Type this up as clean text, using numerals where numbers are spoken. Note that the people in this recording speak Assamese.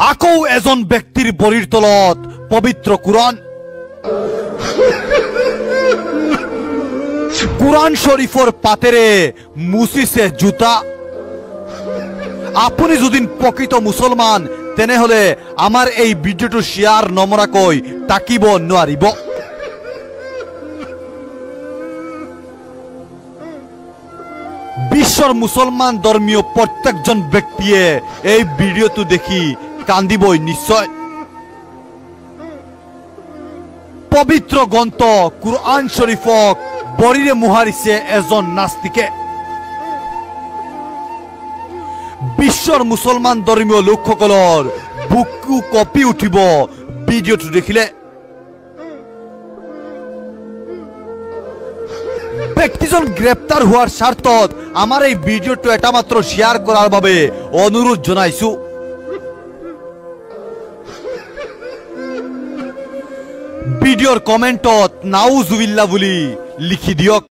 আকৌ এজন ব্যক্তিৰ বৰিৰ তলত পবিত্ৰ কুৰান কুৰান শৰীফৰ পাতেৰে মুছিছে জোতা। আপুনি যদি প্ৰকৃত মুছলমান তেনেহলে আমাৰ এই ভিডিঅটো শেয়াৰ নমৰাকৈ তাকিব নোৱাৰিব। বিশ্বৰ মুছলমান ধৰ্মীয় প্ৰত্যেকজন ব্যক্তিয়ে এই ভিডিঅটো দেখি কান্দিবই নিশ্চয়। পবিত্ৰ গ্ৰন্থ কুৰান শৰীফক বৰিৰে মোহাৰিছে এজন নাস্তিকে। বিশ্বৰ মুছলমান ধৰ্মীয় লোকসকলৰ বুকু কঁপি উঠিব ভিডিঅটো দেখিলে। ব্যক্তিজন গ্ৰেপ্তাৰ হোৱাৰ স্বাৰ্থত আমাৰ এই ভিডিঅটো এটা মাত্ৰ শ্বেয়াৰ কৰাৰ বাবে অনুৰোধ জনাইছো। ভিডিঅ'ৰ কমেণ্টত নাউজুবিল্লাহ বুলি লিখি দিয়ক।